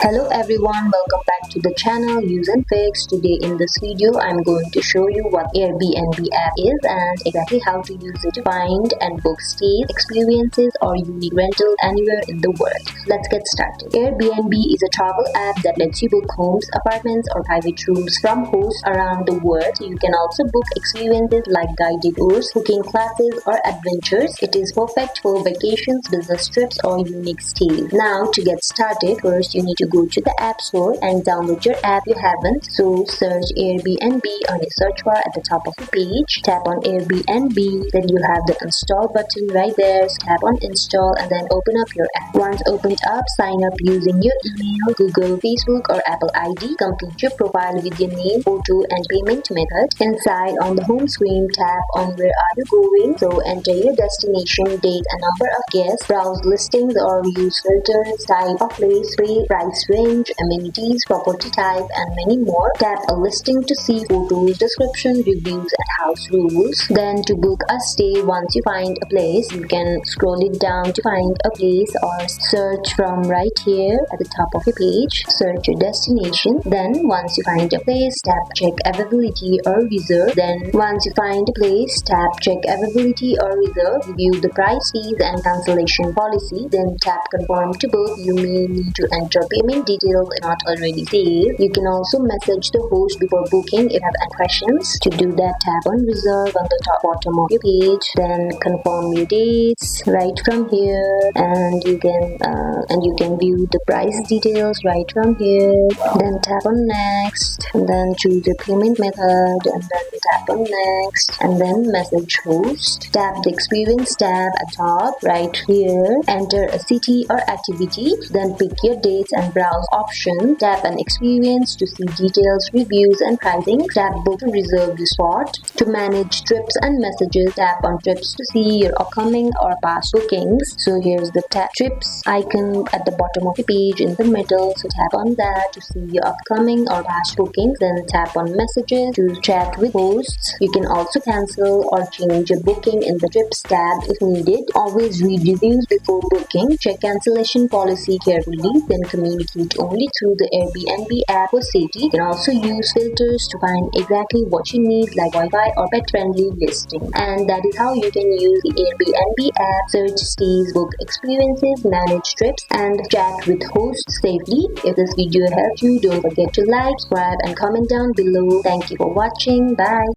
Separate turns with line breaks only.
Hello everyone, welcome back to the channel useNfix. Today in this video I'm going to show you what Airbnb app is and exactly how to use it to find and book stays, experiences or unique rentals anywhere in the world. Let's get started. Airbnb is a travel app that lets you book homes, apartments or private rooms from hosts around the world. You can also book experiences like guided tours, cooking classes or adventures. It is perfect for vacations, business trips or unique stays. Now to get started, first you need to go to the app store and download your app if you haven't. So search Airbnb on your search bar at the top of the page. Tap on Airbnb, then you have the install button right there. So tap on install and then open up your app. Once opened up, sign up using your email, Google, Facebook or Apple ID. Complete your profile with your name, photo and payment method. Inside on the home screen, tap on where are you going. So enter your destination, date and number of guests. Browse listings or use filters, type of place, price range, amenities, property type and many more. Tap a listing to see photos, description, reviews and house rules. Then to book a stay, once you find a place, you can scroll it down to find a place or search from right here at the top of your page. Search your destination. Then once you find a place, tap check availability or reserve. Then once you find a place, tap check availability or reserve. Review the price, fees and cancellation policy. Then tap confirm to book. You may need to enter payment details if not already saved. You can also message the host before booking if you have any questions. To do that, tap on reserve on the top bottom of your page. Then confirm your dates right from here, and you can view the price details right from here. Then tap on next, and then choose your payment method, and then tap on next, and then message host. Tap the experience tab at top right here. Enter a city or activity. Then pick your dates and browse option. Tap an experience to see details, reviews and pricing. Tap book to reserve the spot. To manage trips and messages, tap on trips to see your upcoming or past bookings. So here's the trips icon at the bottom of the page in the middle. So tap on that to see your upcoming or past bookings. Then tap on messages to chat with hosts. You can also cancel or change your booking in the trips tab if needed. Always read reviews before booking. Check cancellation policy carefully. Then communicate only through the Airbnb app for safety. You can also use filters to find exactly what you need, like Wi-Fi or pet-friendly listing. And that is how you can use the Airbnb app, search stays, book experiences, manage trips, and chat with hosts safely. If this video helped you, don't forget to like, subscribe, and comment down below. Thank you for watching. Bye.